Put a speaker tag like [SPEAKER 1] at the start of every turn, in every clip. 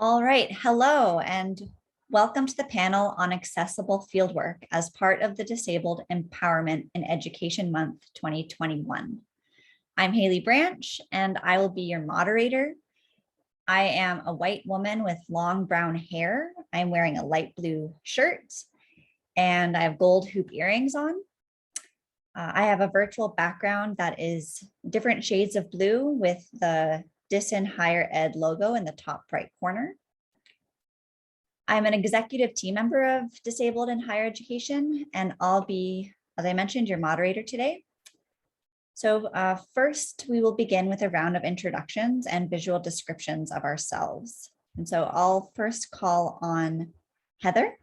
[SPEAKER 1] All right, hello and welcome to the panel on accessible fieldwork as part of the Disabled Empowerment in Education Month 2021. I'm Haley Branch and I will be your moderator. I am a white woman with long brown hair. I'm wearing a light blue shirt and I have gold hoop earrings on. I have a virtual background that is different shades of blue with the DisInHigherEd logo in the top right corner. I'm an executive team member of Disabled in Higher Education, and I'll be, as I mentioned, your moderator today. So first, we will begin with a round of introductions and visual descriptions of ourselves. And so I'll first call on Heather.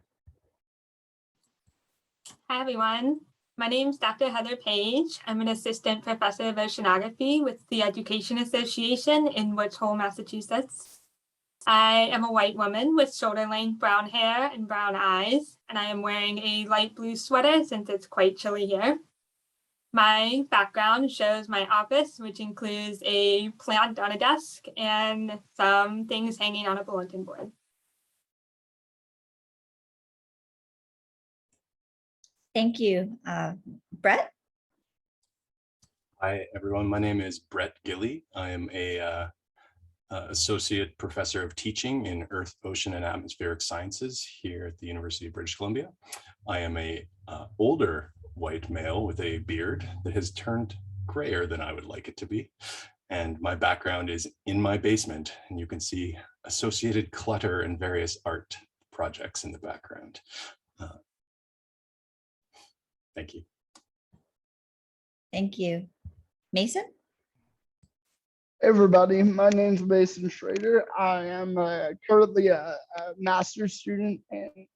[SPEAKER 2] Hi, everyone. My name is Dr. Heather Page. I'm an assistant professor of oceanography with the Education Association in Woods Hole, Massachusetts. I am a white woman with shoulder-length brown hair and brown eyes, and I am wearing a light blue sweater since it's quite chilly here. My background shows my office, which includes a plant on a desk and some things hanging on a bulletin board.
[SPEAKER 1] Thank you. Brett?
[SPEAKER 3] Hi, everyone. My name is Brett Gilly. I am a associate professor of teaching in Earth, Ocean, and Atmospheric Sciences here at the University of British Columbia. I am a older white male with a beard that has turned grayer than I would like it to be. And my background is in my basement, and you can see associated clutter and various art projects in the background. Thank you.
[SPEAKER 1] Thank you. Mason?
[SPEAKER 4] Hey everybody, my name's Mason Schrader. I am currently a master's student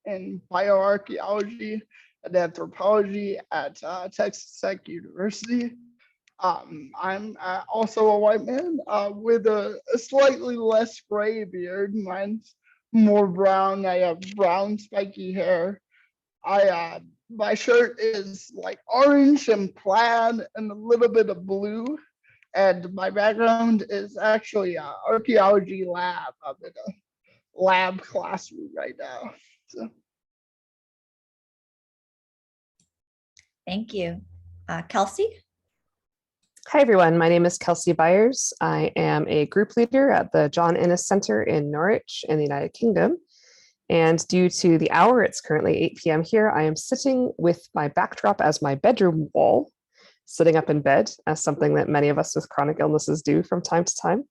[SPEAKER 4] in bio-archaeology and anthropology at Texas Tech University. I'm also a white man with a slightly less gray beard. Mine's more brown. I have brown spiky hair. My shirt is like orange and plaid and a little bit of blue. And my background is actually an archaeology lab. I'm in a lab classroom right now. So.
[SPEAKER 1] Thank you. Kelsey?
[SPEAKER 5] Hi, everyone. My name is Kelsey Byers. I am a group leader at the John Innes Center in Norwich in the United Kingdom. And due to the hour, it's currently 8 p.m. here, I am sitting with my backdrop as my bedroom wall, sitting up in bed, as something that many of us with chronic illnesses do from time to time.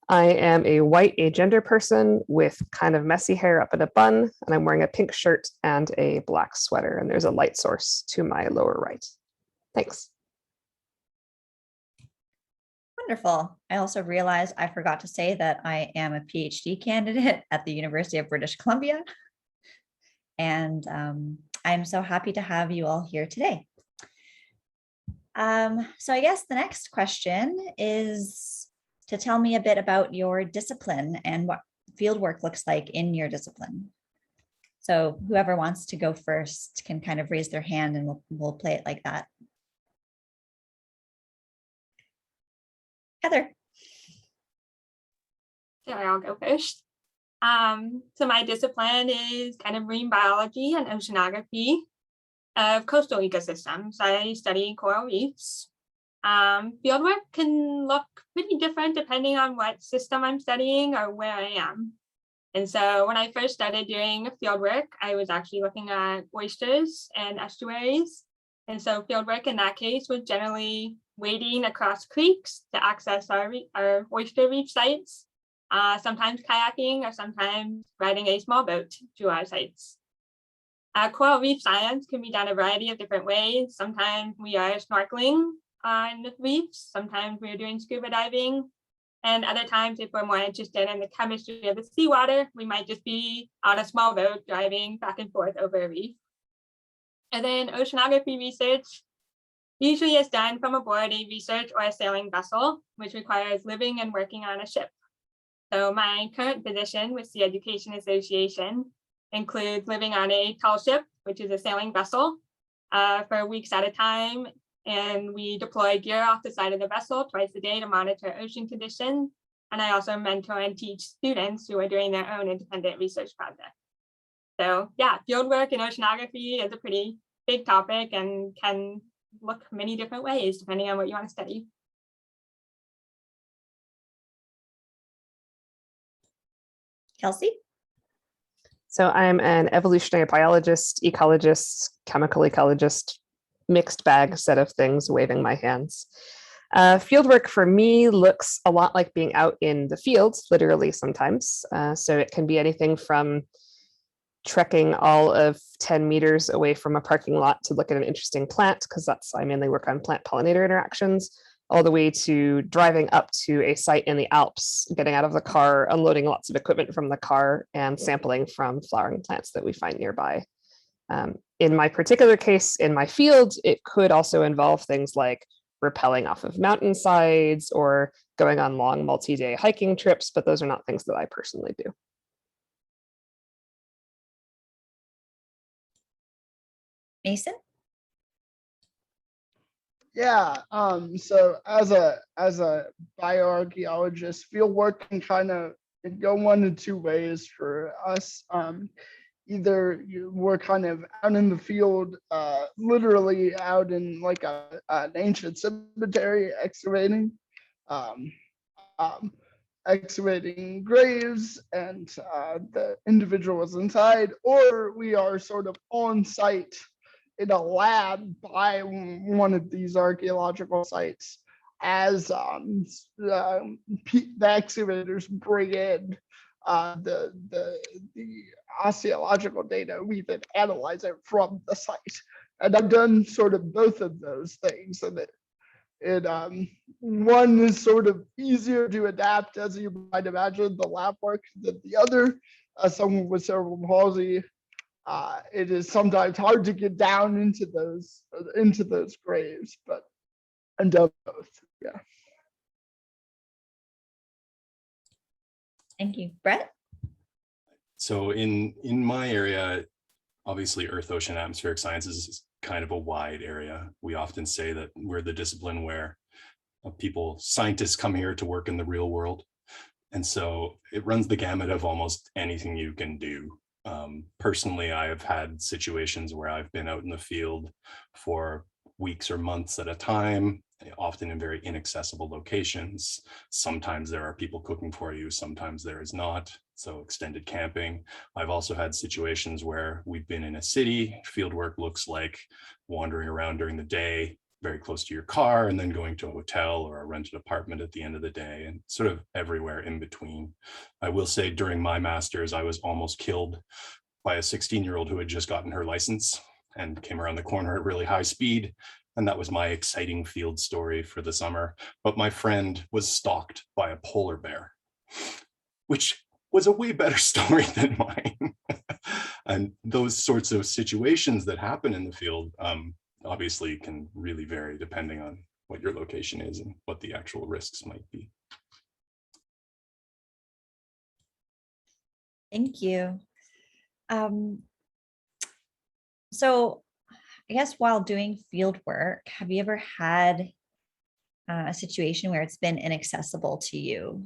[SPEAKER 5] I am a white agender person with kind of messy hair up in a bun, and I'm wearing a pink shirt and a black sweater, and there's a light source to my lower right. Thanks.
[SPEAKER 1] Wonderful. I also realized I forgot to say that I am a PhD candidate at the University of British Columbia. And I'm so happy to have you all here today. So I guess the next question is to tell me a bit about your discipline and what fieldwork looks like in your discipline. So whoever wants to go first can kind of raise their hand and we'll play it like that. Heather.
[SPEAKER 2] Sorry, I'll go first. So my discipline is kind of marine biology and oceanography of coastal ecosystems. I study coral reefs. Fieldwork can look pretty different depending on what system I'm studying or where I am. And so when I first started doing fieldwork, I was actually looking at oysters and estuaries. And so fieldwork in that case was generally wading across creeks to access our oyster reef sites, sometimes kayaking or sometimes riding a small boat to our sites. Coral reef science can be done a variety of different ways. Sometimes we are snorkeling on reefs, sometimes we are doing scuba diving, and other times if we're more interested in the chemistry of the seawater, we might just be on a small boat driving back and forth over a reef. And then oceanography research usually is done from aboard a research or a sailing vessel, which requires living and working on a ship. So my current position with the Education Association includes living on a tall ship, which is a sailing vessel, for weeks at a time. And we deploy gear off the side of the vessel twice a day to monitor ocean conditions And I also mentor and teach students who are doing their own independent research projects. So yeah, fieldwork and oceanography is a pretty big topic and can look many different ways depending on what you want to study.
[SPEAKER 1] Kelsey?
[SPEAKER 5] So I'm an evolutionary biologist, ecologist, chemical ecologist, mixed bag set of things, waving my hands. Fieldwork for me looks a lot like being out in the fields, literally sometimes. So it can be anything from trekking all of 10 meters away from a parking lot to look at an interesting plant, because I mainly work on plant pollinator interactions, all the way to driving up to a site in the Alps, getting out of the car, unloading lots of equipment from the car, and sampling from flowering plants that we find nearby. In my particular case, in my field, it could also involve things like rappelling off of mountainsides or going on long multi-day hiking trips, but those are not things that I personally do.
[SPEAKER 1] Mason?
[SPEAKER 4] Yeah, so as a bioarchaeologist, field work can kind of go one of two ways for us. Either we're kind of out in the field, literally out in like an ancient cemetery excavating, um, excavating graves, and the individual was inside, or we are sort of on site in a lab by one of these archaeological sites as the excavators bring in the osteological data. We then analyze it from the site. And I've done sort of both of those things. And one is sort of easier to adapt, as you might imagine, the lab work, than the other. Someone with cerebral palsy, it is sometimes hard to get down into those graves, but I've done both. Yeah.
[SPEAKER 1] Thank you. Brett?
[SPEAKER 3] So in my area, obviously Earth, Ocean, Atmospheric Sciences is kind of a wide area. We often say that we're the discipline where scientists come here to work in the real world. And so it runs the gamut of almost anything you can do. Personally, I have had situations where I've been out in the field for weeks or months at a time, often in very inaccessible locations. Sometimes there are people cooking for you, sometimes there is not. So extended camping. I've also had situations where we've been in a city. Fieldwork looks like wandering around during the day, very close to your car, and then going to a hotel or a rented apartment at the end of the day, and sort of everywhere in between. I will say during my master's, I was almost killed by a 16-year-old who had just gotten her license and came around the corner at really high speed. And that was my exciting field story for the summer. But my friend was stalked by a polar bear, which was a way better story than mine. And those sorts of situations that happen in the field obviously can really vary depending on what your location is and what the actual risks might be.
[SPEAKER 1] Thank you. So I guess while doing field work, have you ever had a situation where it's been inaccessible to you?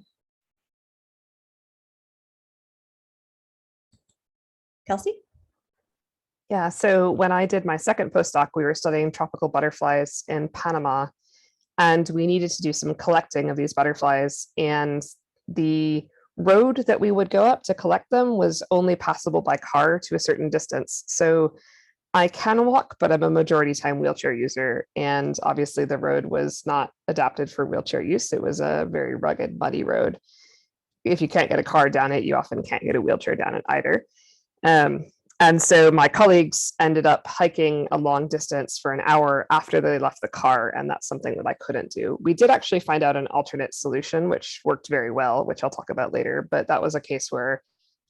[SPEAKER 1] Kelsey?
[SPEAKER 5] Yeah, so when I did my second postdoc, we were studying tropical butterflies in Panama, and we needed to do some collecting of these butterflies. And the road that we would go up to collect them was only passable by car to a certain distance. So I can walk, but I'm a majority time wheelchair user. And obviously the road was not adapted for wheelchair use. It was a very rugged, muddy road. If you can't get a car down it, you often can't get a wheelchair down it either. And so my colleagues ended up hiking a long distance for an hour after they left the car, and that's something that I couldn't do. We did actually find out an alternate solution, which worked very well, which I'll talk about later, but that was a case where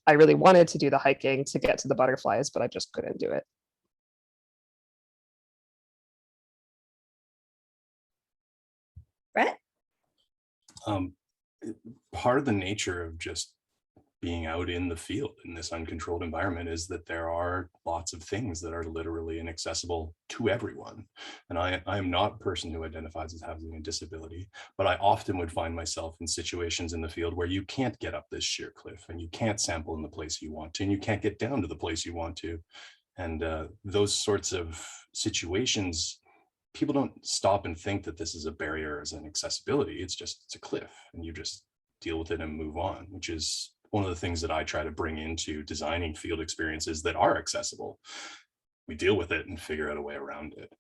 [SPEAKER 5] I really wanted to do the hiking to get to the butterflies, but I just couldn't do it.
[SPEAKER 1] Brett?
[SPEAKER 3] Part of the nature of just being out in the field in this uncontrolled environment is that there are lots of things that are literally inaccessible to everyone. And I am not a person who identifies as having a disability, but I often would find myself in situations in the field where you can't get up this sheer cliff, and you can't sample in the place you want to, and you can't get down to the place you want to. And those sorts of situations, people don't stop and think that this is a barrier as an accessibility. It's a cliff, and you just deal with it and move on, which is one of the things that I try to bring into designing field experiences that are accessible. We deal with it and figure out a way around it.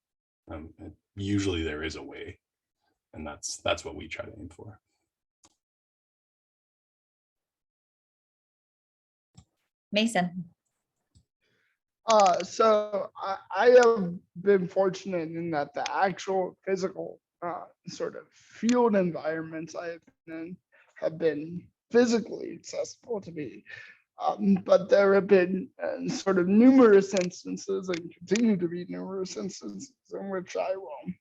[SPEAKER 3] Usually there is a way, and that's what we try to aim for.
[SPEAKER 1] Mason.
[SPEAKER 4] So I have been fortunate in that the actual physical sort of field environments I have been in have been physically accessible to me. But there have been sort of numerous instances, and continue to be numerous instances, in which I will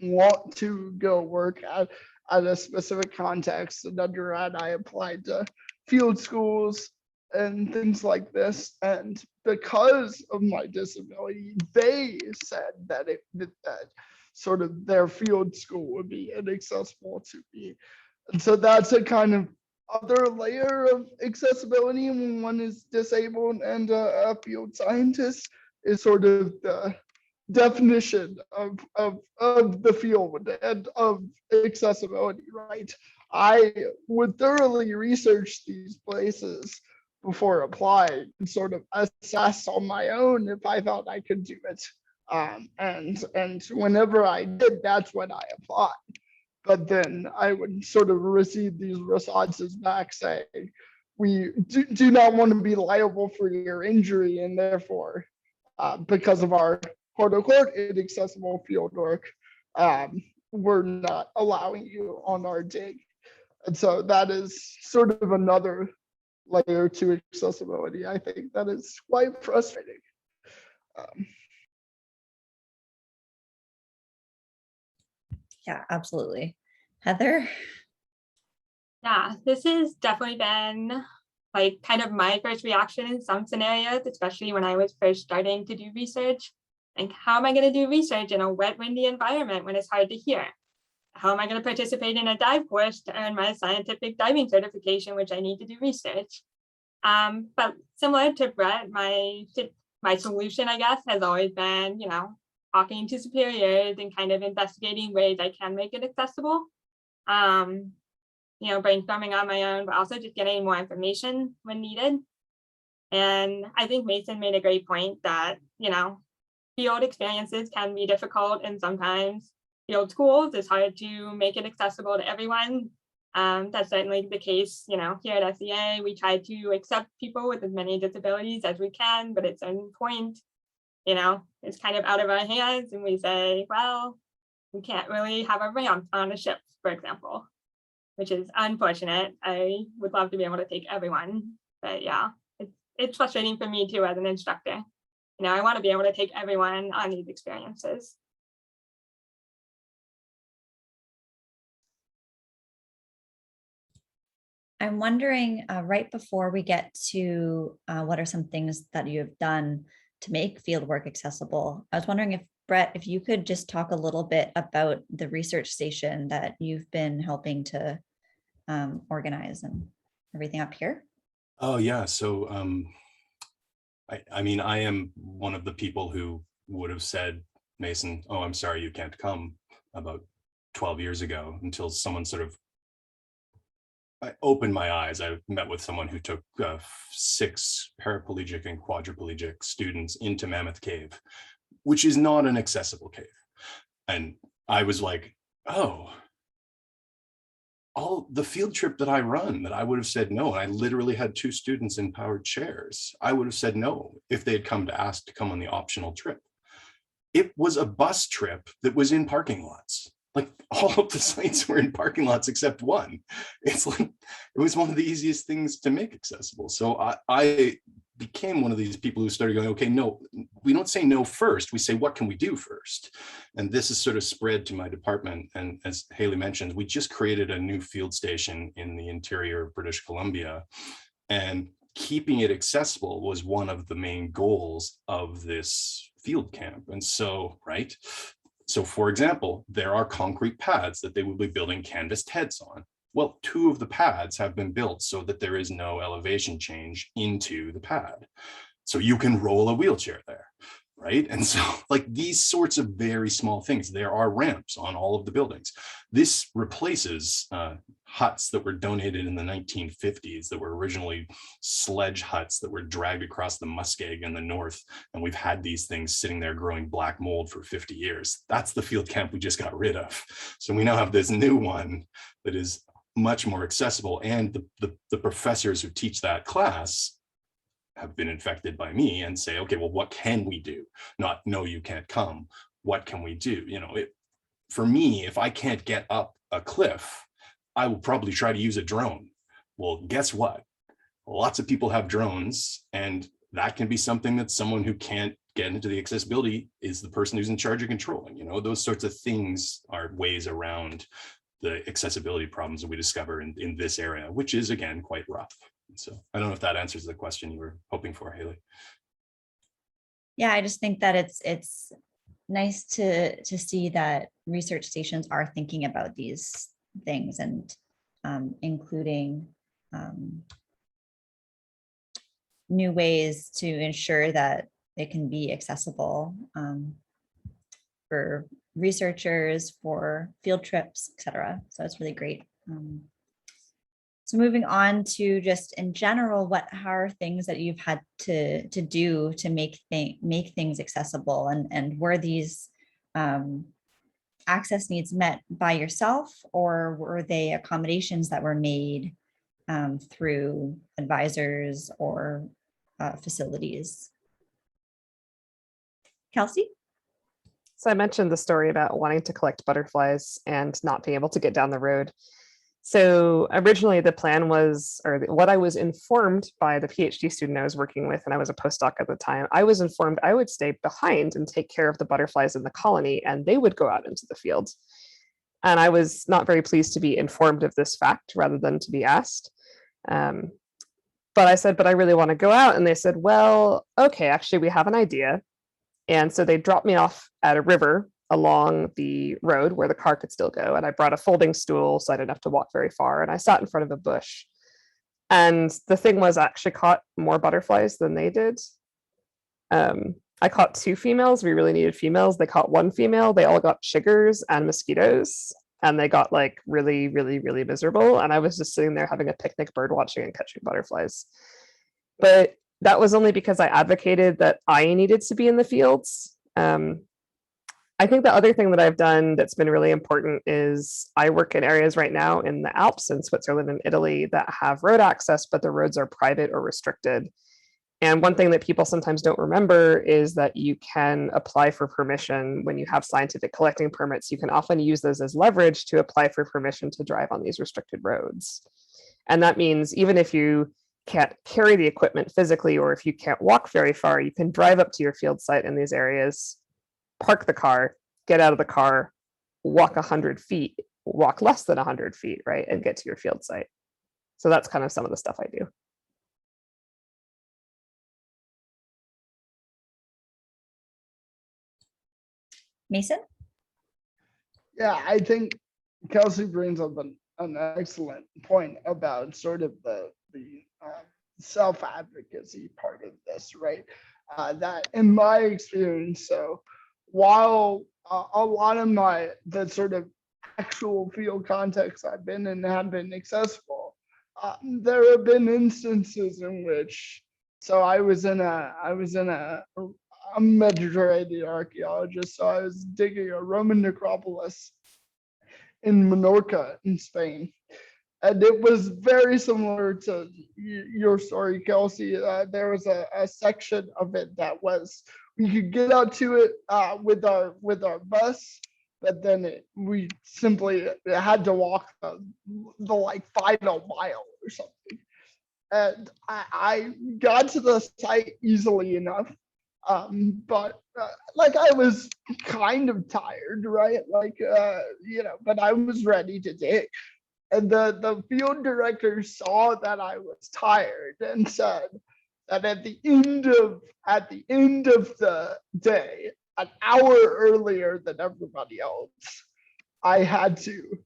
[SPEAKER 4] want to go work at a specific context. In undergrad, I applied to field schools and things like this, and because of my disability, they said that that sort of their field school would be inaccessible to me. And so that's a kind of other layer of accessibility when one is disabled and a field scientist, is sort of the definition of the field and of accessibility, right? I would thoroughly research these places before applying and sort of assess on my own if I felt I could do it. And whenever I did, that's when I applied. But then I would sort of receive these responses back saying, we do not want to be liable for your injury, and therefore, because of our quote unquote inaccessible field work, we're not allowing you on our dig. And so that is sort of another layer to accessibility. I think that is quite frustrating.
[SPEAKER 1] Yeah, absolutely. Heather?
[SPEAKER 2] Yeah, this has definitely been like kind of my first reaction in some scenarios, especially when I was first starting to do research. Like, how am I going to do research in a wet, windy environment when it's hard to hear? How am I going to participate in a dive course to earn my scientific diving certification, which I need to do research? But similar to Brett, my solution, I guess, has always been, talking to superiors and kind of investigating ways I can make it accessible. Brainstorming on my own, but also just getting more information when needed. And I think Mason made a great point that, field experiences can be difficult, and sometimes field schools, it's hard to make it accessible to everyone. That's certainly the case, here at SEA, we try to accept people with as many disabilities as we can, but at a certain point, it's kind of out of our hands, and we say, well, we can't really have a ramp on a ship, for example, which is unfortunate. I would love to be able to take everyone, but yeah, it's frustrating for me too as an instructor. I want to be able to take everyone on these experiences.
[SPEAKER 1] I'm wondering, right before we get to what are some things that you have done to make fieldwork accessible, I was wondering if, Brett, if you could just talk a little bit about the research station that you've been helping to organize and everything up here.
[SPEAKER 3] Oh yeah, so I mean, I am one of the people who would have said, Mason, oh, I'm sorry you can't come, about 12 years ago, until someone sort of, I opened my eyes. I met with someone who took 6 paraplegic and quadriplegic students into Mammoth Cave, which is not an accessible cave. And I was like, oh, all the field trip that I run that I would have said no, and I literally had 2 students in powered chairs, I would have said no if they had come to ask to come on the optional trip. It was a bus trip that was in parking lots. Like, all of the sites were in parking lots except one. It's like, it was one of the easiest things to make accessible. So I became one of these people who started going, okay, no, we don't say no first, we say, what can we do first? And this is sort of spread to my department. And as Haley mentioned, we just created a new field station in the interior of British Columbia. And keeping it accessible was one of the main goals of this field camp. And so, right? So for example, there are concrete pads that they will be building canvased heads on. Well, 2 of the pads have been built so that there is no elevation change into the pad. So you can roll a wheelchair there, right? And so like these sorts of very small things, there are ramps on all of the buildings. This replaces huts that were donated in the 1950s that were originally sledge huts that were dragged across the muskeg in the north. And we've had these things sitting there growing black mold for 50 years. That's the field camp we just got rid of. So we now have this new one that is much more accessible. And the professors who teach that class have been infected by me and say, okay, well, what can we do? Not, no, you can't come. What can we do? You know, for me, if I can't get up a cliff, I will probably try to use a drone. Well, guess what? Lots of people have drones, and that can be something that someone who can't get into the accessibility is the person who's in charge of controlling. You know, those sorts of things are ways around the accessibility problems that we discover in this area, which is, again, quite rough. So I don't know if that answers the question you were hoping for, Haley.
[SPEAKER 1] Yeah, I just think that it's nice to see that research stations are thinking about these things and including new ways to ensure that it can be accessible for researchers, for field trips, etc. So it's really great. So moving on to just in general, what are things that you've had to do to make things accessible, and were these access needs met by yourself, or were they accommodations that were made through advisors or facilities? Kelsey?
[SPEAKER 5] So I mentioned the story about wanting to collect butterflies and not being able to get down the road. So originally the plan was, or what I was informed by the PhD student I was working with, and I was a postdoc at the time, I was informed I would stay behind and take care of the butterflies in the colony, and they would go out into the field. And I was not very pleased to be informed of this fact rather than to be asked. But I said, but I really want to go out. And they said, well, okay, actually, we have an idea. And so they dropped me off at a river along the road where the car could still go. And I brought a folding stool so I didn't have to walk very far. And I sat in front of a bush. And the thing was, I actually caught more butterflies than they did. I caught 2 females. We really needed females. They caught 1 female. They all got chiggers and mosquitoes. And they got like really, really, really miserable. And I was just sitting there having a picnic, bird watching and catching butterflies. But that was only because I advocated that I needed to be in the fields. I think the other thing that I've done that's been really important is I work in areas right now in the Alps in Switzerland and Italy that have road access, but the roads are private or restricted. And one thing that people sometimes don't remember is that you can apply for permission when you have scientific collecting permits. You can often use those as leverage to apply for permission to drive on these restricted roads. And that means even if you can't carry the equipment physically, or if you can't walk very far, you can drive up to your field site in these areas, park the car, get out of the car, walk 100 feet, walk less than 100 feet, right, and get to your field site. So that's kind of some of the stuff I do.
[SPEAKER 1] Mason?
[SPEAKER 4] Yeah, I think Kelsey brings up an excellent point about sort of the self-advocacy part of this, right? That in my experience, so while a lot of the sort of actual field contexts I've been in have been accessible, there have been instances in which, so I'm a Mediterranean archaeologist, so I was digging a Roman necropolis in Menorca in Spain. And it was very similar to your story, Kelsey. There was a section of it that was, we could get out to it with our bus, but then we simply had to walk the like final mile or something. And I got to the site easily enough. But like I was kind of tired, right? Like, but I was ready to dig. And the field director saw that I was tired and said that at the end of the day, an hour earlier than everybody else, I had to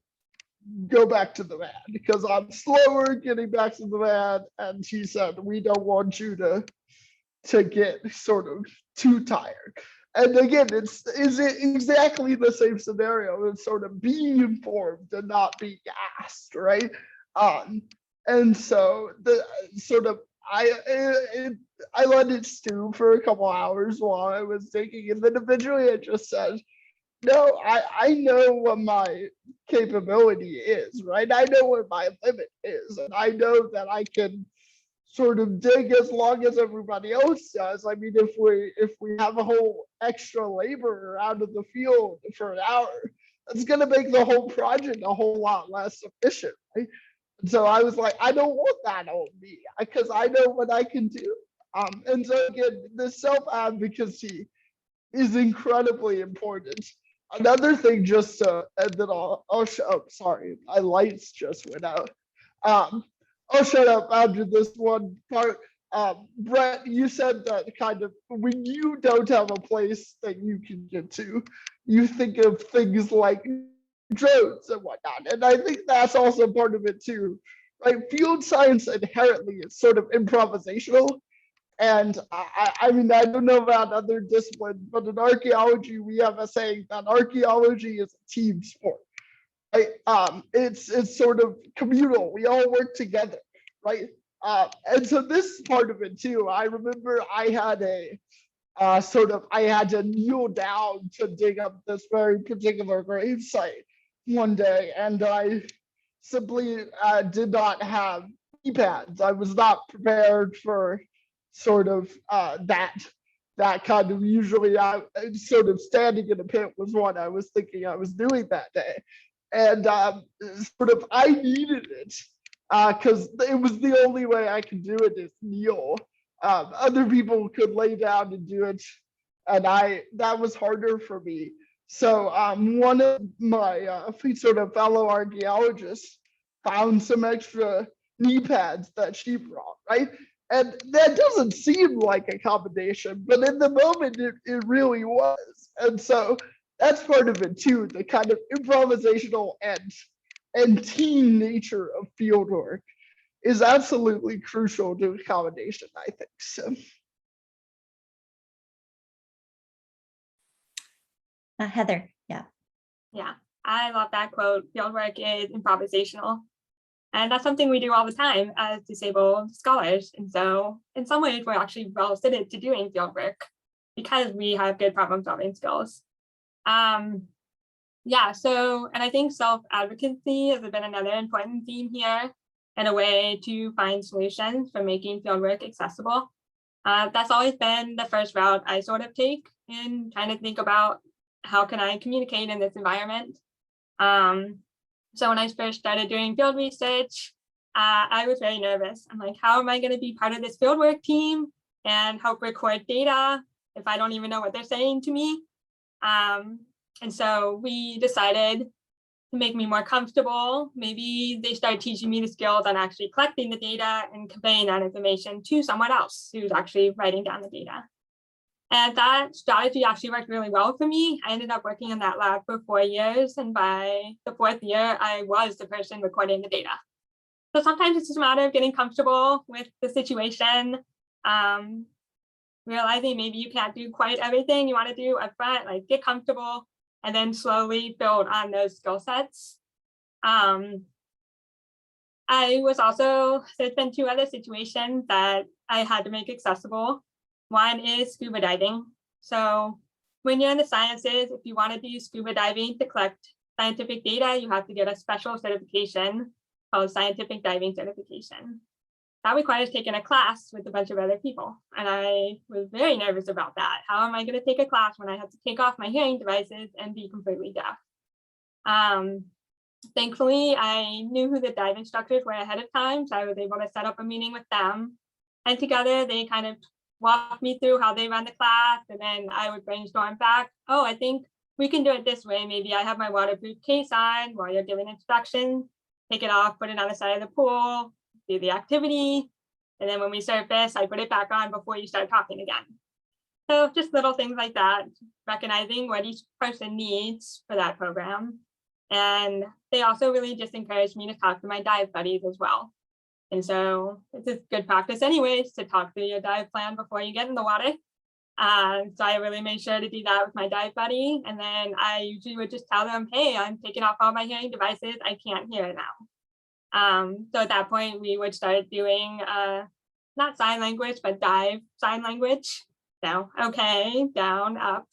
[SPEAKER 4] go back to the van because I'm slower getting back to the van. And he said, we don't want you to get sort of too tired. And again, it's exactly the same scenario. It's sort of being informed and not being asked, right? And so the sort of I let it stew for a couple hours while I was thinking, and then eventually I just said, no, I know what my capability is, right? I know what my limit is, and I know that I can sort of dig as long as everybody else does. I mean, if we have a whole extra laborer out of the field for an hour, that's going to make the whole project a whole lot less efficient, right? And so I was like, I don't want that on me because I know what I can do. And so again, the self-advocacy is incredibly important. Another thing, just to, and then I'll shut up. Sorry, my lights just went out. I'll shut up after this one part. Brett, you said that kind of when you don't have a place that you can get to, you think of things like drones and whatnot. And I think that's also part of it too, right? Field science inherently is sort of improvisational. And I mean, I don't know about other disciplines, but in archaeology, we have a saying that archaeology is a team sport. Right? It's sort of communal. We all work together, right? And so this is part of it too. I remember I had I had to kneel down to dig up this very particular grave site one day, and I simply did not have knee pads. I was not prepared for sort of that kind of, usually I sort of standing in a pit was what I was thinking I was doing that day. And sort of I needed it because it was the only way I could do it is kneel. Other people could lay down and do it, and that was harder for me. So one of my sort of fellow archaeologists found some extra knee pads that she brought, right? And that doesn't seem like a combination, but in the moment it really was. And so that's part of it too, the kind of improvisational and team nature of fieldwork is absolutely crucial to accommodation, I think. So.
[SPEAKER 1] Heather, yeah.
[SPEAKER 2] Yeah, I love that quote. Fieldwork is improvisational. And that's something we do all the time as disabled scholars. And so in some ways, we're actually well suited to doing fieldwork because we have good problem solving skills. Yeah, so, and I think self-advocacy has been another important theme here and a way to find solutions for making fieldwork accessible. That's always been the first route I sort of take in trying to think about how can I communicate in this environment. So when I first started doing field research, I was very nervous. I'm like, how am I going to be part of this fieldwork team and help record data if I don't even know what they're saying to me? And so we decided to make me more comfortable. Maybe they started teaching me the skills on actually collecting the data and conveying that information to someone else who's actually writing down the data. And that strategy actually worked really well for me. I ended up working in that lab for 4 years. And by the 4th year, I was the person recording the data. So sometimes it's just a matter of getting comfortable with the situation, realizing maybe you can't do quite everything you want to do up front, like get comfortable and then slowly build on those skill sets. I was also, there's been 2 other situations that I had to make accessible. One is scuba diving. So when you're in the sciences, if you want to do scuba diving to collect scientific data, you have to get a special certification called scientific diving certification. That requires taking a class with a bunch of other people. And I was very nervous about that. How am I going to take a class when I have to take off my hearing devices and be completely deaf? Thankfully, I knew who the dive instructors were ahead of time, so I was able to set up a meeting with them. And together, they kind of walk me through how they run the class, and then I would brainstorm back. Oh, I think we can do it this way. Maybe I have my waterproof case on while you're giving instructions. take it off, put it on the side of the pool, do the activity. And then when we surface, I put it back on before you start talking again. So just little things like that, recognizing what each person needs for that program. And they also really just encouraged me to talk to my dive buddies as well. And so it's a good practice anyways to talk through your dive plan before you get in the water. So I really made sure to do that with my dive buddy. And then I usually would just tell them, hey, I'm taking off all my hearing devices. I can't hear it now. So at that point, we would start doing not sign language, but dive sign language. So, okay, down, up,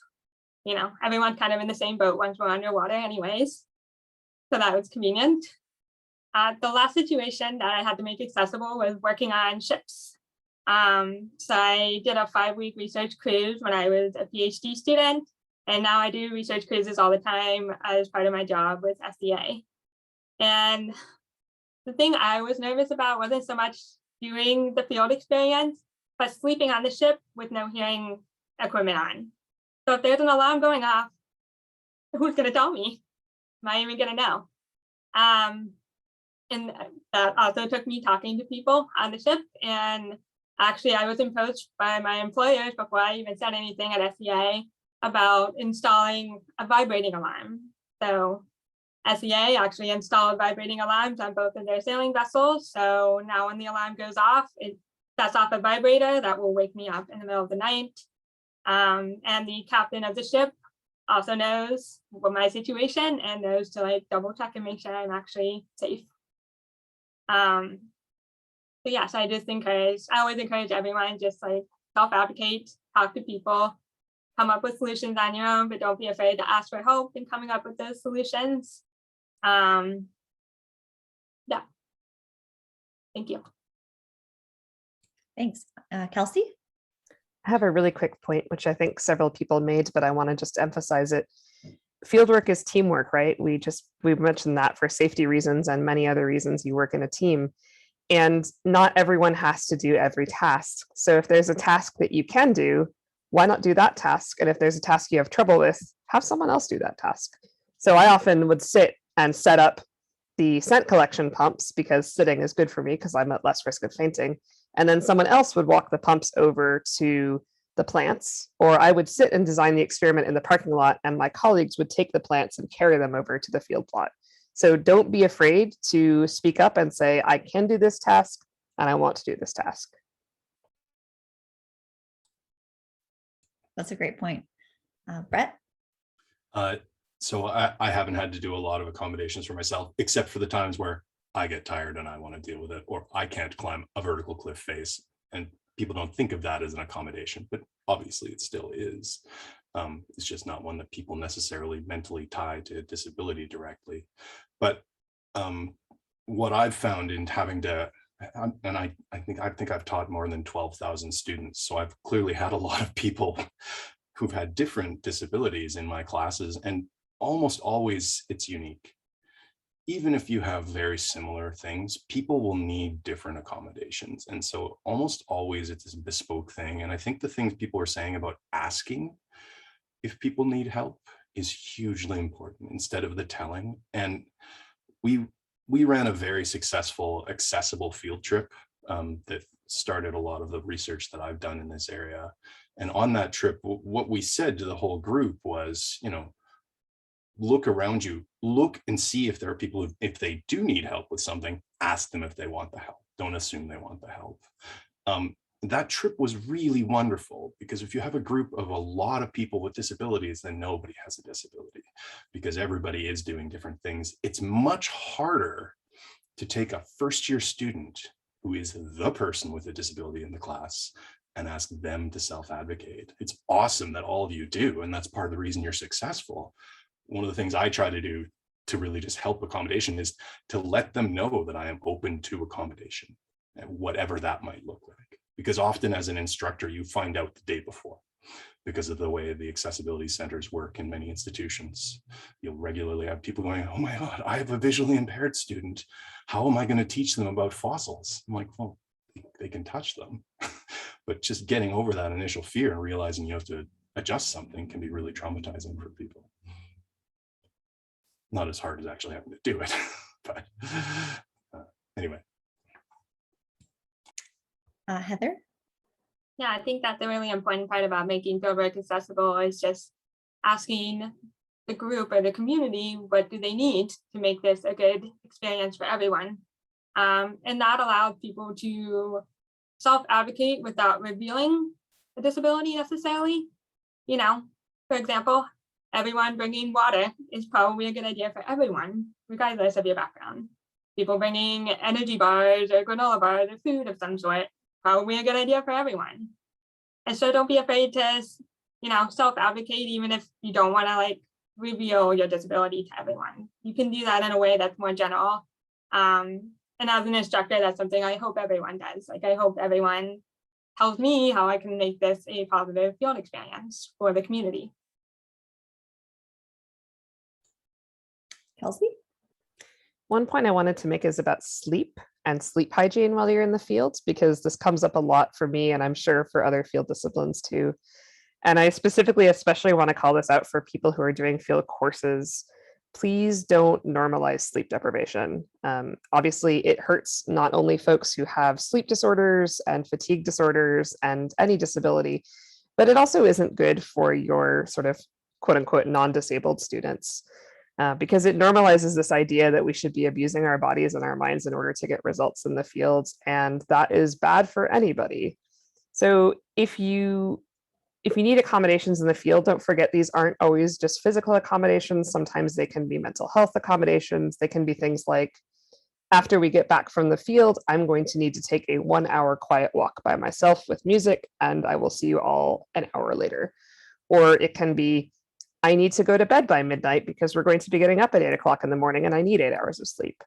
[SPEAKER 2] you know, everyone's kind of in the same boat once we're underwater anyways. So that was convenient. The last situation that I had to make accessible was working on ships. So I did a 5-week research cruise when I was a PhD student, and now I do research cruises all the time as part of my job with SEA. And the thing I was nervous about wasn't so much doing the field experience, but sleeping on the ship with no hearing equipment on. So if there's an alarm going off, who's going to tell me? Am I even going to know? And that also took me talking to people on the ship. And actually, I was approached by my employers before I even said anything at SEA about installing a vibrating alarm. So SEA actually installed vibrating alarms on both of their sailing vessels. So now when the alarm goes off, it sets off a vibrator that will wake me up in the middle of the night. And the captain of the ship also knows what my situation and knows to like double check and make sure I'm actually safe. So yeah, so I always encourage everyone, just like self-advocate, talk to people, come up with solutions on your own, but don't be afraid to ask for help in coming up with those solutions. Yeah, thank you.
[SPEAKER 1] Thanks. Kelsey?
[SPEAKER 5] I have a really quick point, which I think several people made, but I want to just emphasize it. Fieldwork is teamwork, right? We mentioned that for safety reasons and many other reasons. You work in a team, and not everyone has to do every task. So if there's a task that you can do, why not do that task? And if there's a task you have trouble with, have someone else do that task. So I often would sit and set up the scent collection pumps because sitting is good for me because I'm at less risk of fainting. And then someone else would walk the pumps over to the plants, or I would sit and design the experiment in the parking lot and my colleagues would take the plants and carry them over to the field plot. So don't be afraid to speak up and say, I can do this task and I want to do this task.
[SPEAKER 1] That's a great point. Brett?
[SPEAKER 3] So I haven't had to do a lot of accommodations for myself, except for the times where I get tired and I want to deal with it, or I can't climb a vertical cliff face. And people don't think of that as an accommodation, but obviously it still is. It's just not one that people necessarily mentally tie to disability directly. But what I've found in having to, and I think I've taught more than 12,000 students, so I've clearly had a lot of people who've had different disabilities in my classes, and almost always it's unique. Even if you have very similar things, people will need different accommodations. And so almost always it's a bespoke thing. And I think the things people are saying about asking if people need help is hugely important instead of the telling. And we ran a very successful accessible field trip that started a lot of the research that I've done in this area. And on that trip, what we said to the whole group was, you know, look around you, look and see if there are people who, if they do need help with something, ask them if they want the help. Don't assume they want the help. That trip was really wonderful because if you have a group of a lot of people with disabilities, then nobody has a disability because everybody is doing different things. It's much harder to take a first-year student who is the person with a disability in the class and ask them to self-advocate. It's awesome that all of you do, and that's part of the reason you're successful. One of the things I try to do to really just help accommodation is to let them know that I am open to accommodation, and whatever that might look like. Because often as an instructor, you find out the day before because of the way the accessibility centers work in many institutions. You'll regularly have people going, oh my God, I have a visually impaired student. How am I going to teach them about fossils? I'm like, well, they can touch them. But just getting over that initial fear and realizing you have to adjust something can be really traumatizing for people. Not as hard as actually having to do it, But anyway.
[SPEAKER 1] Heather?
[SPEAKER 2] Yeah, I think that the really important part about making fieldwork accessible is just asking the group or the community, what do they need to make this a good experience for everyone? And that allows people to self-advocate without revealing a disability necessarily. You know, for example, everyone bringing water is probably a good idea for everyone, regardless of your background. People bringing energy bars or granola bars or food of some sort, probably a good idea for everyone. And so don't be afraid to, you know, self-advocate, even if you don't want to like reveal your disability to everyone. You can do that in a way that's more general. And as an instructor, that's something I hope everyone does. Like I hope everyone tells me how I can make this a positive field experience for the community.
[SPEAKER 1] Kelsey?
[SPEAKER 5] One point I wanted to make is about sleep and sleep hygiene while you're in the fields, because this comes up a lot for me and I'm sure for other field disciplines too. And I especially want to call this out for people who are doing field courses. Please don't normalize sleep deprivation. Obviously, it hurts not only folks who have sleep disorders and fatigue disorders and any disability, but it also isn't good for your sort of quote unquote non-disabled students. Because it normalizes this idea that we should be abusing our bodies and our minds in order to get results in the fields, and that is bad for anybody. So if you need accommodations in the field, don't forget these aren't always just physical accommodations. Sometimes they can be mental health accommodations. They can be things like, after we get back from the field, I'm going to need to take a 1 hour quiet walk by myself with music, and I will see you all an hour later. Or it can be, I need to go to bed by midnight because we're going to be getting up at 8 o'clock in the morning and I need 8 hours of sleep.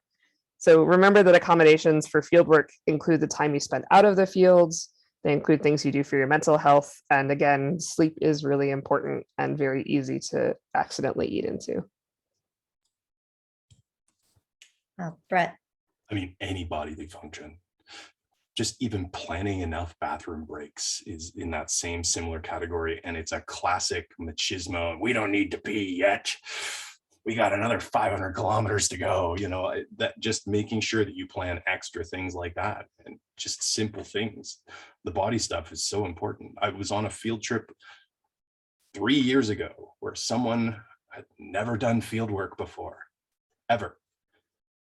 [SPEAKER 5] So remember that accommodations for fieldwork include the time you spend out of the fields. They include things you do for your mental health. And again, sleep is really important and very easy to accidentally eat into.
[SPEAKER 1] Brett?
[SPEAKER 3] I mean, any bodily function. Just even planning enough bathroom breaks is in that same similar category. And it's a classic machismo. We don't need to pee yet. We got another 500 kilometers to go. You know, that just making sure that you plan extra things like that and just simple things. The body stuff is so important. I was on a field trip 3 years ago where someone had never done field work before, ever.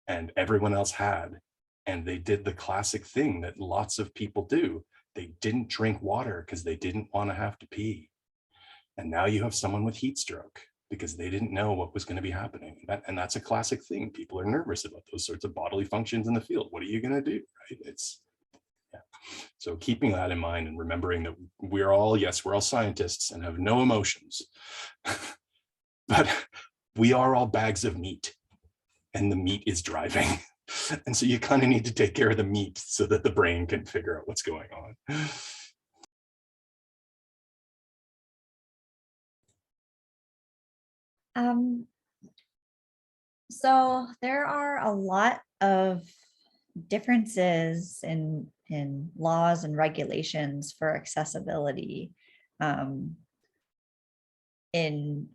[SPEAKER 3] And everyone else had. And they did the classic thing that lots of people do. They didn't drink water because they didn't want to have to pee. And now you have someone with heat stroke because they didn't know what was going to be happening. And that's a classic thing. People are nervous about those sorts of bodily functions in the field. What are you going to do? Right? Yeah. So keeping that in mind and remembering that we're all scientists and have no emotions, but we are all bags of meat and the meat is driving. And so you kind of need to take care of the meat so that the brain can figure out what's going
[SPEAKER 1] on. So there are a lot of differences in laws and regulations for accessibility in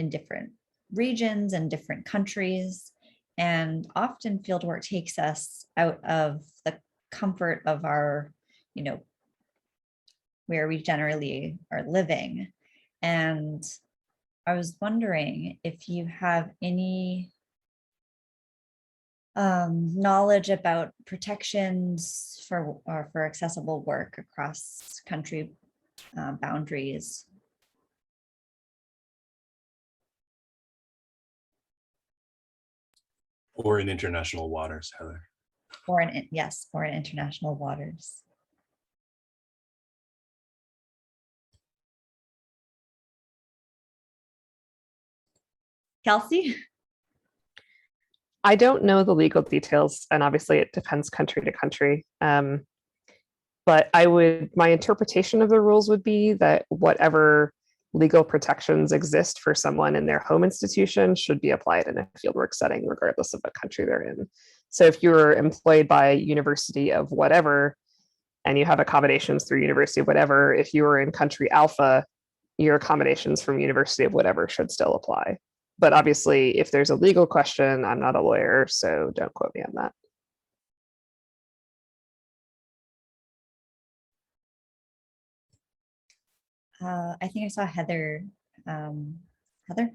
[SPEAKER 1] different regions and different countries. And often fieldwork takes us out of the comfort of our, where we generally are living. And I was wondering if you have any knowledge about protections for accessible work across country boundaries.
[SPEAKER 3] Or in international waters, Heather.
[SPEAKER 1] Or in international waters. Kelsey?
[SPEAKER 5] I don't know the legal details, and obviously it depends country to country. But my interpretation of the rules would be that whatever legal protections exist for someone in their home institution should be applied in a fieldwork setting, regardless of what country they're in. So if you're employed by University of whatever, and you have accommodations through University of whatever, if you are in country alpha, your accommodations from University of whatever should still apply. But obviously, if there's a legal question, I'm not a lawyer, so don't quote me on that.
[SPEAKER 1] I think I saw Heather. Heather?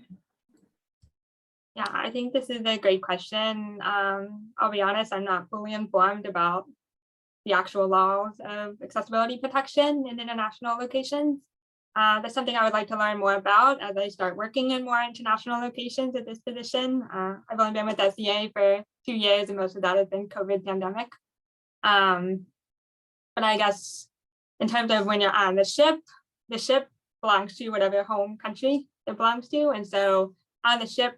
[SPEAKER 2] Yeah, I think this is a great question. I'll be honest, I'm not fully informed about the actual laws of accessibility protection in international locations. That's something I would like to learn more about as I start working in more international locations at this position. I've only been with SEA for 2 years, and most of that has been COVID pandemic. But I guess in terms of when you're on the ship belongs to whatever home country it belongs to. And so on the ship,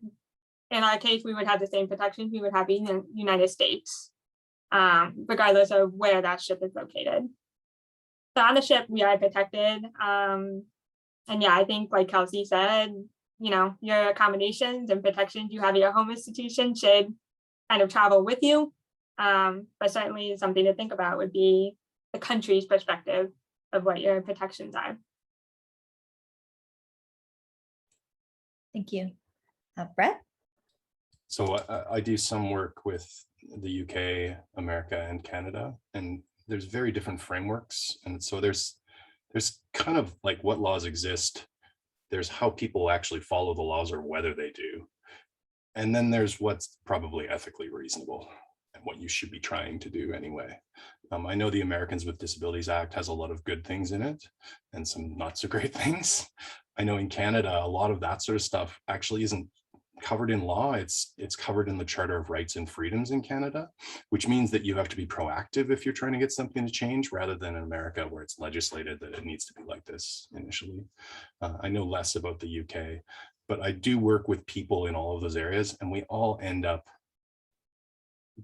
[SPEAKER 2] in our case, we would have the same protections we would have in the United States, regardless of where that ship is located. So on the ship, we are protected. And yeah, I think like Kelsey said, you know, your accommodations and protections you have at your home institution should kind of travel with you. But certainly something to think about would be the country's perspective of what your protections are.
[SPEAKER 1] Thank you. Brett?
[SPEAKER 3] So I do some work with the UK, America, and Canada, and there's very different frameworks. And so there's kind of like what laws exist. There's how people actually follow the laws or whether they do. And then there's what's probably ethically reasonable and what you should be trying to do anyway. I know the Americans with Disabilities Act has a lot of good things in it and some not so great things. I know in Canada, a lot of that sort of stuff actually isn't covered in law. It's covered in the Charter of Rights and Freedoms in Canada, which means that you have to be proactive if you're trying to get something to change, rather than in America where it's legislated that it needs to be like this initially. I know less about the UK, but I do work with people in all of those areas, and we all end up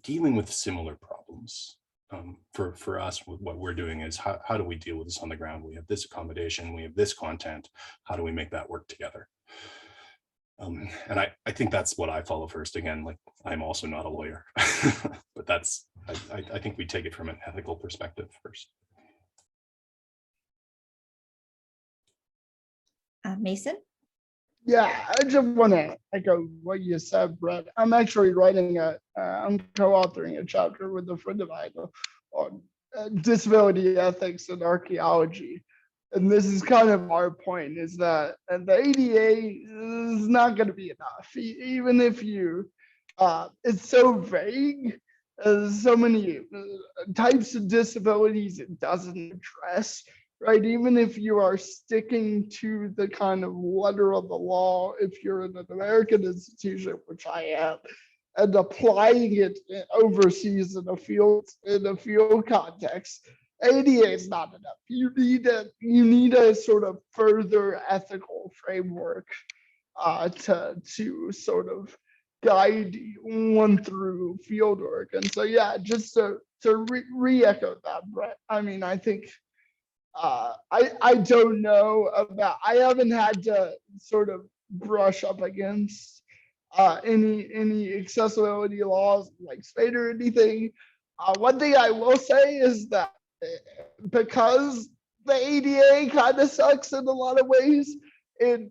[SPEAKER 3] dealing with similar problems. For us, what we're doing is how do we deal with this on the ground? We have this accommodation, we have this content. How do we make that work together? And I think that's what I follow first. Again, like I'm also not a lawyer, but that's I think we take it from an ethical perspective first.
[SPEAKER 1] Mason?
[SPEAKER 4] Yeah, I just want to echo what you said, Brett. I'm actually I'm co-authoring a chapter with a friend of mine on disability ethics and archaeology. And this is kind of our point, is that the ADA is not going to be enough, even if you, it's so vague. There's so many types of disabilities it doesn't address. Right, even if you are sticking to the kind of letter of the law, if you're in an American institution, which I am, and applying it overseas in a field context, ADA is not enough. You need a sort of further ethical framework to sort of guide one through field work. And so yeah, just to re-echo that, Brett. I mean, I think. I don't know about, I haven't had to sort of brush up against any accessibility laws like Schrader or anything. One thing I will say is that because the ADA kind of sucks in a lot of ways, in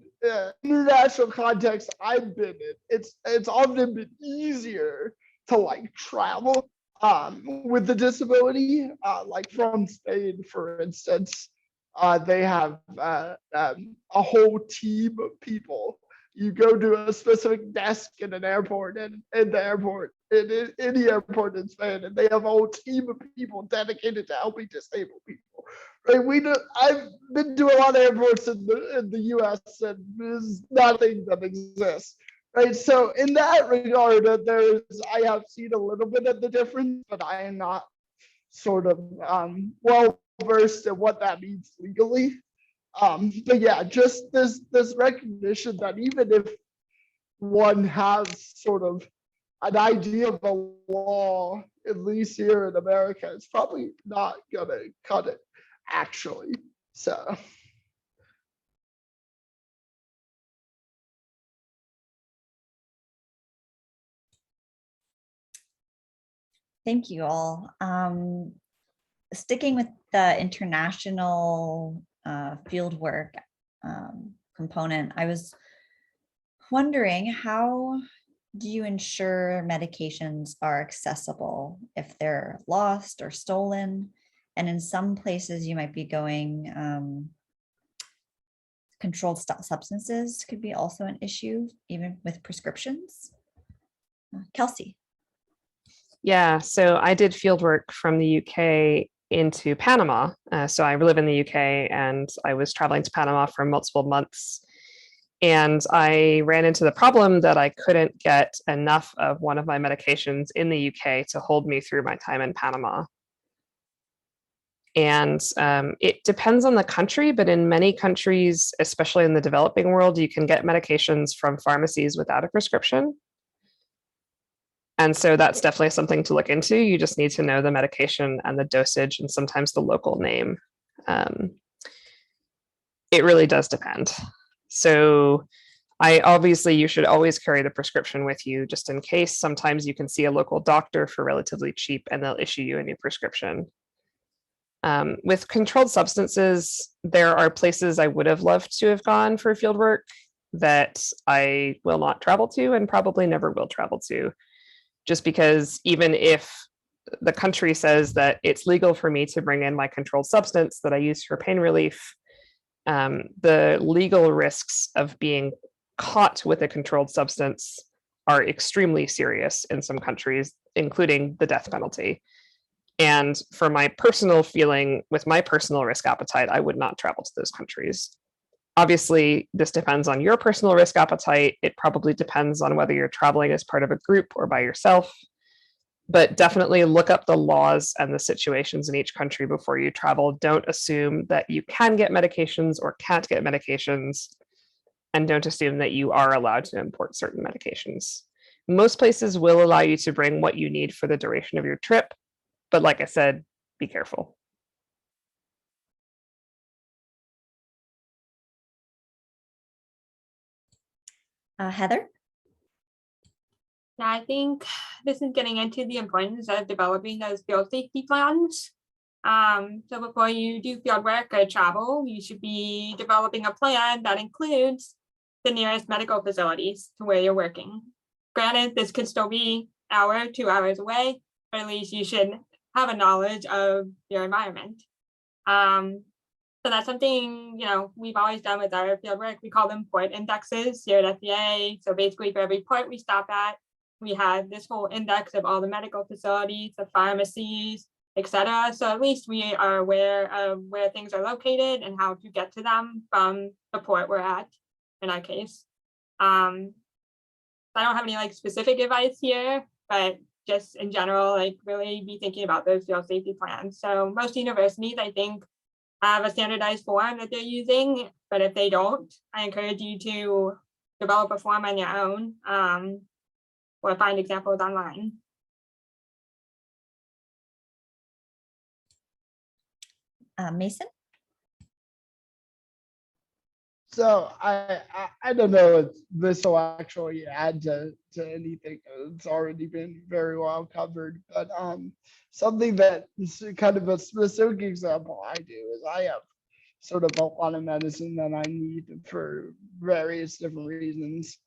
[SPEAKER 4] international context I've been in, it's often been easier to like travel with the disability, like from Spain, for instance, they have a whole team of people. You go to a specific desk in an airport, and in the airport, in any airport in Spain, and they have a whole team of people dedicated to helping disabled people. Right? I've been to a lot of airports in the U.S., and there's nothing that exists. Right, so in that regard, I have seen a little bit of the difference, but I am not sort of well versed in what that means legally. But yeah, just this recognition that even if one has sort of an idea of the law, at least here in America, it's probably not gonna cut it, actually. So.
[SPEAKER 1] Thank you all. Sticking with the international field work component, I was wondering, how do you ensure medications are accessible if they're lost or stolen? And in some places you might be going, controlled substances could be also an issue, even with prescriptions. Kelsey.
[SPEAKER 5] Yeah, so I did field work from the UK into Panama. So I live in the UK and I was traveling to Panama for multiple months. And I ran into the problem that I couldn't get enough of one of my medications in the UK to hold me through my time in Panama. And it depends on the country, but in many countries, especially in the developing world, you can get medications from pharmacies without a prescription. And so that's definitely something to look into. You just need to know the medication and the dosage and sometimes the local name. It really does depend. So you should always carry the prescription with you just in case. Sometimes you can see a local doctor for relatively cheap and they'll issue you a new prescription. With controlled substances, there are places I would have loved to have gone for field work that I will not travel to and probably never will travel to, just because even if the country says that it's legal for me to bring in my controlled substance that I use for pain relief, the legal risks of being caught with a controlled substance are extremely serious in some countries, including the death penalty. And for my personal feeling, with my personal risk appetite, I would not travel to those countries. Obviously, this depends on your personal risk appetite. It probably depends on whether you're traveling as part of a group or by yourself. But definitely look up the laws and the situations in each country before you travel. Don't assume that you can get medications or can't get medications. And don't assume that you are allowed to import certain medications. Most places will allow you to bring what you need for the duration of your trip. But like I said, be careful.
[SPEAKER 1] Heather?
[SPEAKER 2] Yeah, I think this is getting into the importance of developing those field safety plans. So before you do field work or travel, you should be developing a plan that includes the nearest medical facilities to where you're working. Granted, this could still be an hour, 2 hours away, but at least you should have a knowledge of your environment. So that's something, we've always done with our field work. We call them port indexes here at FEA. So basically for every port we stop at, we had this whole index of all the medical facilities, the pharmacies, etc. So at least we are aware of where things are located and how to get to them from the port we're at, in our case. I don't have any specific advice here, but just in general, really be thinking about those field safety plans. So most universities, I think, have a standardized form that they're using, but if they don't, I encourage you to develop a form on your own, or find examples online.
[SPEAKER 1] Mason?
[SPEAKER 4] So I don't know if this will actually add to anything. It's already been very well covered, but something that is kind of a specific example I do is I have sort of a lot of medicine that I need for various different reasons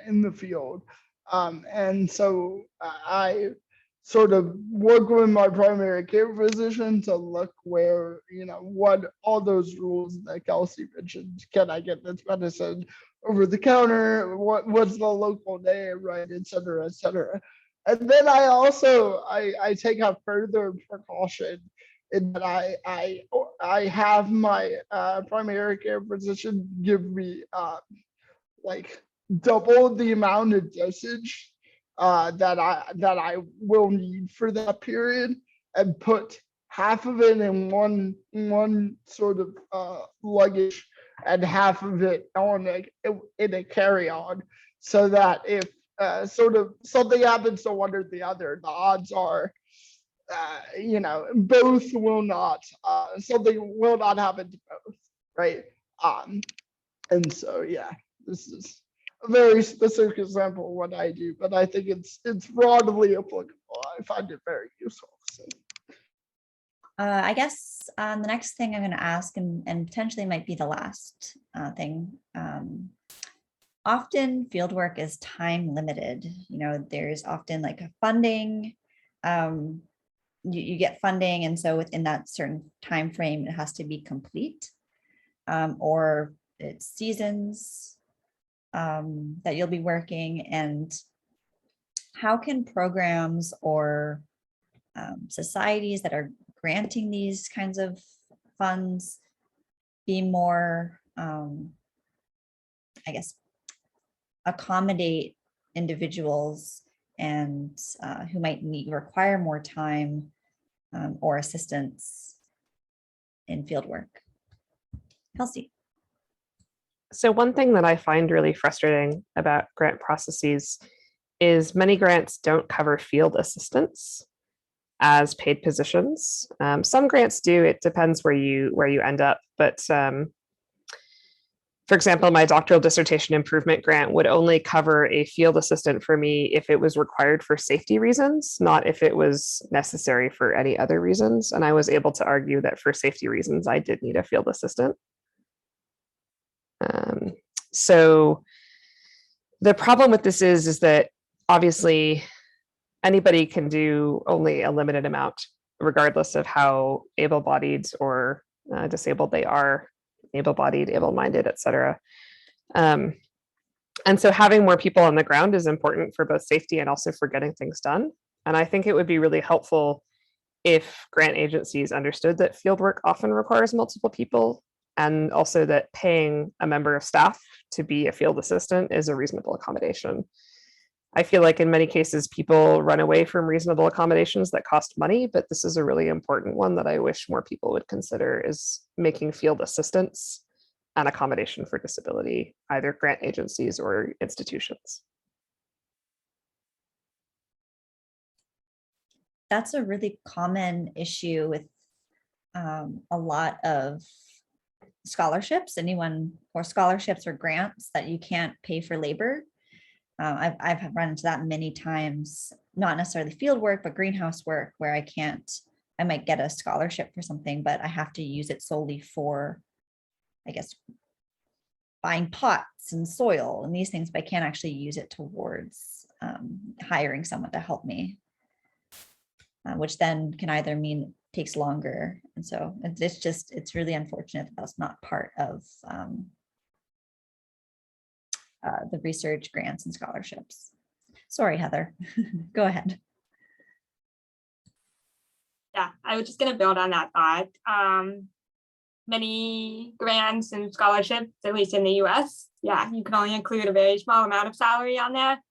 [SPEAKER 4] in the field. And so I sort of work with my primary care physician to look where, what all those rules that Kelsey mentioned. Can I get this medicine over the counter? What's the local name, right, et cetera, et cetera. And then I also, I take a further precaution in that I have my primary care physician give me double the amount of dosage that I will need for that period, and put half of it in one sort of luggage and half of it in a carry-on, so that if sort of something happens to one or the other, the odds are both will not, something will not happen to both, right? And so yeah, this is a very specific example of what I do, but I think it's broadly applicable. I find it very useful. So.
[SPEAKER 1] I guess the next thing I'm going to ask, and potentially might be the last thing, often fieldwork is time limited. You know, there's often like a funding, you get funding, and so within that certain time frame, it has to be complete, or it's seasons that you'll be working. And how can programs or societies that are granting these kinds of funds be more, I guess, accommodate individuals and who might require more time or assistance in fieldwork? Kelsey.
[SPEAKER 5] So one thing that I find really frustrating about grant processes is many grants don't cover field assistants as paid positions. Some grants do. It depends where you end up. But for example, my doctoral dissertation improvement grant would only cover a field assistant for me if it was required for safety reasons, not if it was necessary for any other reasons. And I was able to argue that for safety reasons, I did need a field assistant. So the problem with this is that obviously anybody can do only a limited amount, regardless of how able-bodied or disabled they are, able-bodied, able-minded, etc. And so having more people on the ground is important for both safety and also for getting things done. And I think it would be really helpful if grant agencies understood that fieldwork often requires multiple people, and also that paying a member of staff to be a field assistant is a reasonable accommodation. I feel like in many cases, people run away from reasonable accommodations that cost money, but this is a really important one that I wish more people would consider, is making field assistants an accommodation for disability, either grant agencies or institutions.
[SPEAKER 1] That's a really common issue with a lot of scholarships, or scholarships or grants that you can't pay for labor. I've run into that many times, not necessarily field work, but greenhouse work, where I might get a scholarship for something, but I have to use it solely for, I guess, buying pots and soil and these things, but I can't actually use it towards hiring someone to help me, which then can either mean it takes longer. And so it's really unfortunate that that's not part of the research grants and scholarships. Sorry, Heather, go ahead.
[SPEAKER 2] Yeah, I was just going to build on that thought. Many grants and scholarships, at least in the US, yeah, you can only include a very small amount of salary on there.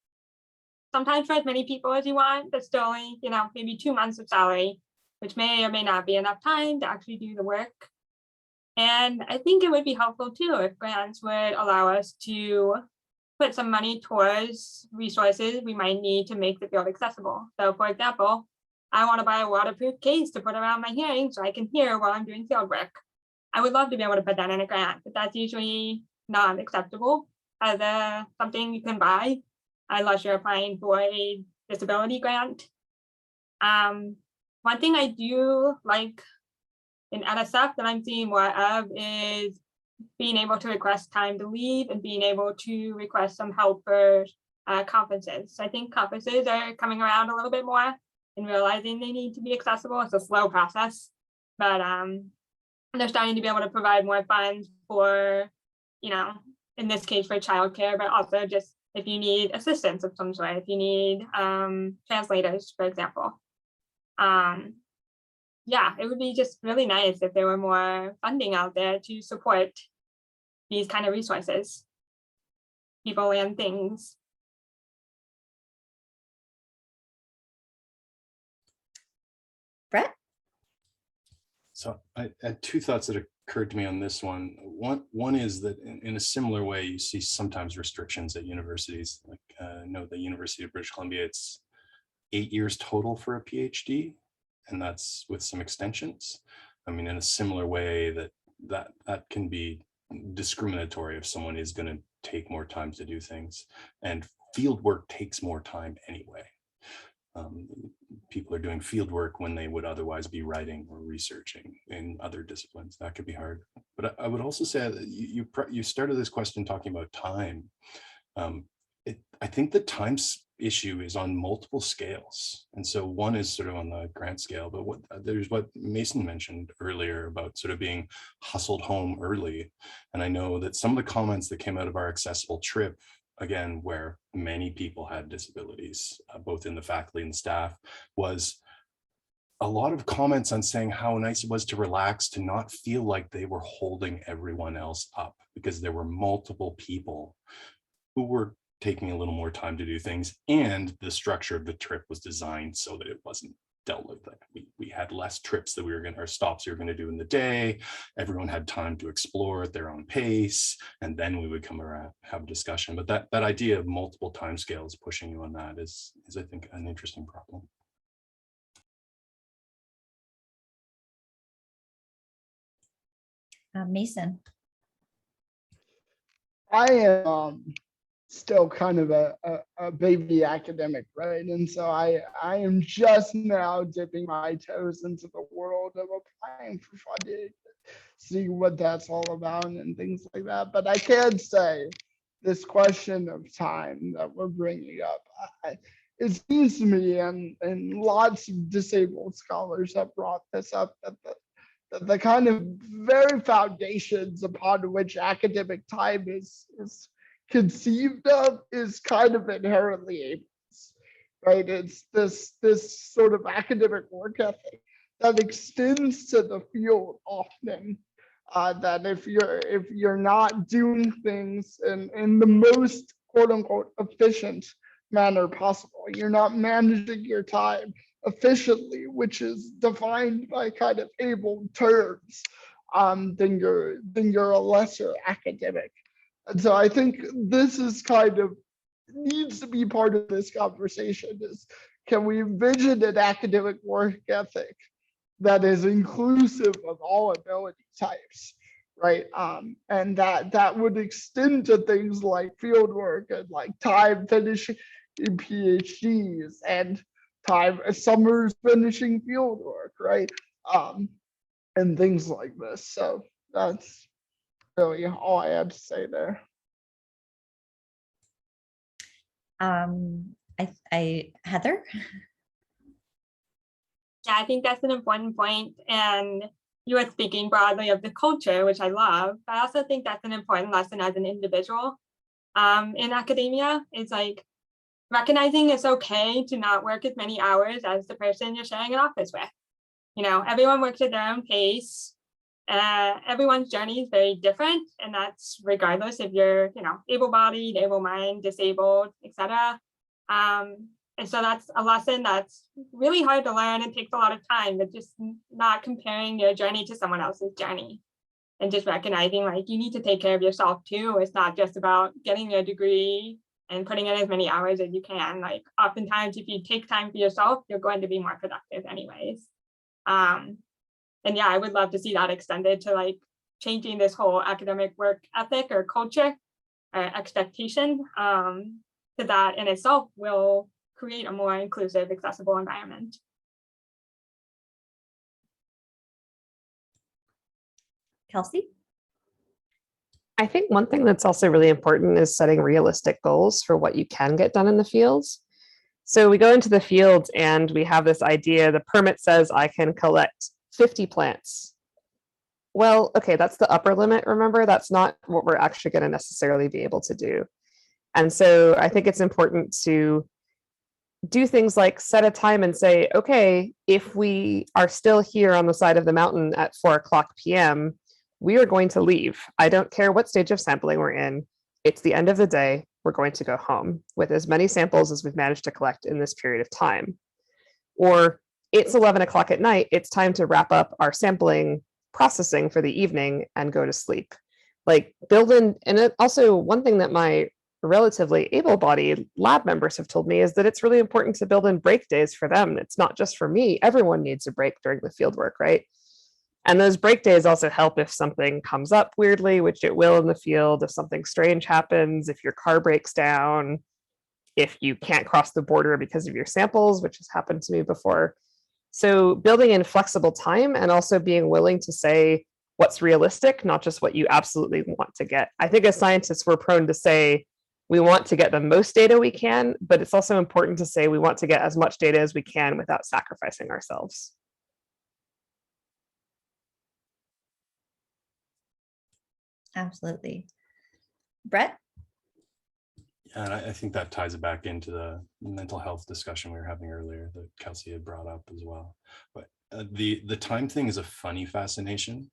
[SPEAKER 2] Sometimes for as many people as you want, but still only, maybe 2 months of salary, which may or may not be enough time to actually do the work. And I think it would be helpful too if grants would allow us to put some money towards resources we might need to make the field accessible. So for example, I want to buy a waterproof case to put around my hearing so I can hear while I'm doing field work. I would love to be able to put that in a grant, but that's usually not acceptable as something you can buy unless you're applying for a disability grant. One thing I do like in NSF that I'm seeing more of is being able to request time to leave and being able to request some help for conferences. So I think conferences are coming around a little bit more and realizing they need to be accessible. It's a slow process, but they're starting to be able to provide more funds for, in this case for childcare, but also just if you need assistance of some sort, if you need translators, for example. Yeah, it would be just really nice if there were more funding out there to support these kind of resources, people and things.
[SPEAKER 1] Brett?
[SPEAKER 3] So I had two thoughts that occurred to me on this one. One is that in a similar way, you see sometimes restrictions at universities. Like I know the University of British Columbia, it's 8 years total for a PhD, and that's with some extensions. I mean, in a similar way that can be discriminatory if someone is going to take more time to do things, and field work takes more time anyway. People are doing field work when they would otherwise be writing or researching in other disciplines. That could be hard. But I would also say that you started this question talking about time, I think the times issue is on multiple scales. And so one is sort of on the grant scale, but there's what Mason mentioned earlier about sort of being hustled home early. And I know that some of the comments that came out of our accessible trip, again, where many people had disabilities, both in the faculty and staff, was a lot of comments on saying how nice it was to relax, to not feel like they were holding everyone else up, because there were multiple people who were taking a little more time to do things, and the structure of the trip was designed so that it wasn't dealt with. Like we had less trips that our stops we were going to do in the day. Everyone had time to explore at their own pace, and then we would come around, have a discussion. But that idea of multiple timescales pushing you on that is I think an interesting problem.
[SPEAKER 1] Mason.
[SPEAKER 4] I am still kind of a baby academic, right? And so I am just now dipping my toes into the world of applying for funding, seeing what that's all about and things like that. But I can say this question of time that we're bringing up, it seems to me, and lots of disabled scholars have brought this up, that the kind of very foundations upon which academic time is conceived of is kind of inherently ableist, right? It's this sort of academic work ethic that extends to the field often. That if you're not doing things in the most quote unquote efficient manner possible, you're not managing your time efficiently, which is defined by kind of able terms, then you're a lesser academic. And so I think this is kind of needs to be part of this conversation is, can we envision an academic work ethic that is inclusive of all ability types, right? And that would extend to things like fieldwork and like time finishing PhDs and time summers finishing fieldwork, right? And things like this. So that's really all I have to say there.
[SPEAKER 1] Heather?
[SPEAKER 2] Yeah, I think that's an important point. And you were speaking broadly of the culture, which I love. But I also think that's an important lesson as an individual in academia. It's like recognizing it's okay to not work as many hours as the person you're sharing an office with. You know, everyone works at their own pace. Everyone's journey is very different, and that's regardless if you're, you know, able-bodied, able-minded, disabled, etc. And so that's a lesson that's really hard to learn and takes a lot of time, but just not comparing your journey to someone else's journey, and just recognizing like you need to take care of yourself too. It's not just about getting your degree and putting in as many hours as you can. Like oftentimes, if you take time for yourself, you're going to be more productive anyways. And yeah, I would love to see that extended to like changing this whole academic work ethic or culture or expectation, so that in itself will create a more inclusive, accessible environment.
[SPEAKER 1] Kelsey?
[SPEAKER 5] I think one thing that's also really important is setting realistic goals for what you can get done in the fields. So we go into the fields and we have this idea, the permit says I can collect 50 plants. Well, okay, that's the upper limit, remember? That's not what we're actually going to necessarily be able to do. And so I think it's important to do things like set a time and say, okay, if we are still here on the side of the mountain at 4:00 p.m., we are going to leave. I don't care what stage of sampling we're in. It's the end of the day. We're going to go home with as many samples as we've managed to collect in this period of time. Or it's 11 o'clock at night. It's time to wrap up our sampling processing for the evening and go to sleep. Like build in, and also one thing that my relatively able-bodied lab members have told me is that it's really important to build in break days for them. It's not just for me. Everyone needs a break during the field work, right? And those break days also help if something comes up weirdly, which it will in the field, if something strange happens, if your car breaks down, if you can't cross the border because of your samples, which has happened to me before. So building in flexible time and also being willing to say what's realistic, not just what you absolutely want to get. I think as scientists, we're prone to say, we want to get the most data we can, but it's also important to say we want to get as much data as we can without sacrificing ourselves.
[SPEAKER 1] Absolutely. Brett?
[SPEAKER 3] Yeah, and I think that ties it back into the mental health discussion we were having earlier that Kelsey had brought up as well. But the time thing is a funny fascination.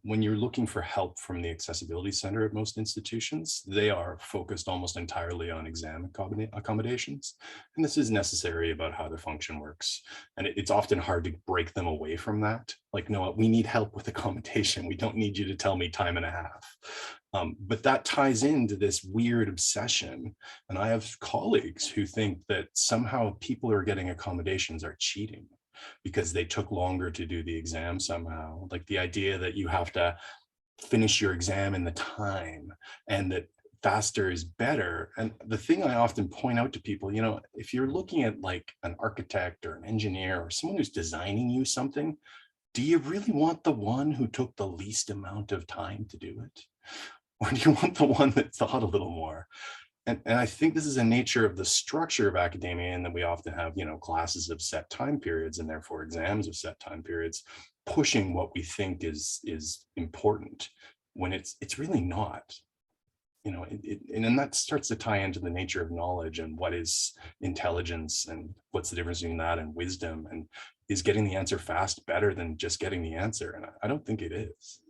[SPEAKER 3] When you're looking for help from the Accessibility Center at most institutions, they are focused almost entirely on exam accommodations. And this is necessary about how the function works. And it's often hard to break them away from that. Like, no, we need help with accommodation. We don't need you to tell me time and a half. But that ties into this weird obsession. And I have colleagues who think that somehow people who are getting accommodations are cheating because they took longer to do the exam somehow. Like the idea that you have to finish your exam in the time and that faster is better. And the thing I often point out to people, you know, if you're looking at like an architect or an engineer or someone who's designing you something, do you really want the one who took the least amount of time to do it? Or do you want the one that thought a little more? And I think this is a nature of the structure of academia, and that we often have, you know, classes of set time periods and therefore exams of set time periods, pushing what we think is important when it's really not. You know, and then that starts to tie into the nature of knowledge and what is intelligence and what's the difference between that and wisdom, and is getting the answer fast better than just getting the answer? And I don't think it is.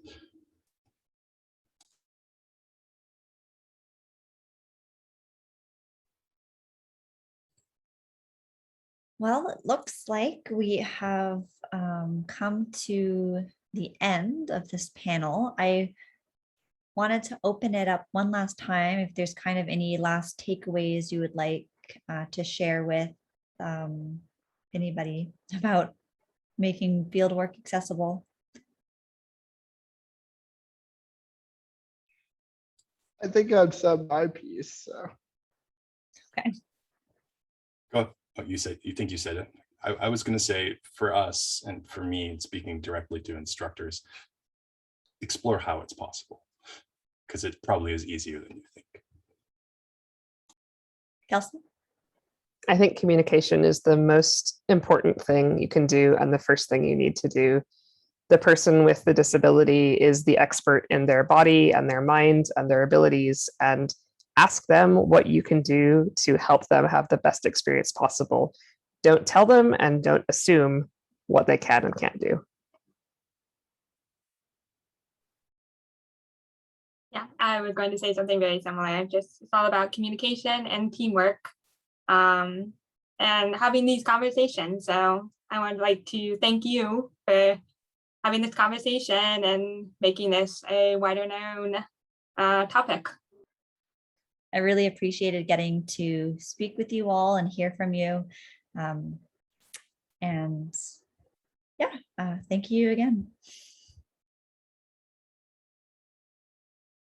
[SPEAKER 1] Well, it looks like we have come to the end of this panel. I wanted to open it up one last time if there's kind of any last takeaways you would like to share with anybody about making fieldwork accessible.
[SPEAKER 4] I think I've said my piece. So.
[SPEAKER 1] Okay.
[SPEAKER 3] Go. Oh, you said, you think you said it. I was going to say, for us and for me, and speaking directly to instructors, explore how it's possible, because it probably is easier than you think.
[SPEAKER 1] Kelsey?
[SPEAKER 5] I think communication is the most important thing you can do and the first thing you need to do. The person with the disability is the expert in their body and their mind and their abilities, and ask them what you can do to help them have the best experience possible. Don't tell them and don't assume what they can and can't do.
[SPEAKER 2] Yeah, I was going to say something very similar. Just it's all about communication and teamwork, and having these conversations. So I would like to thank you for having this conversation and making this a wider known topic.
[SPEAKER 1] I really appreciated getting to speak with you all and hear from you. And yeah, thank you again.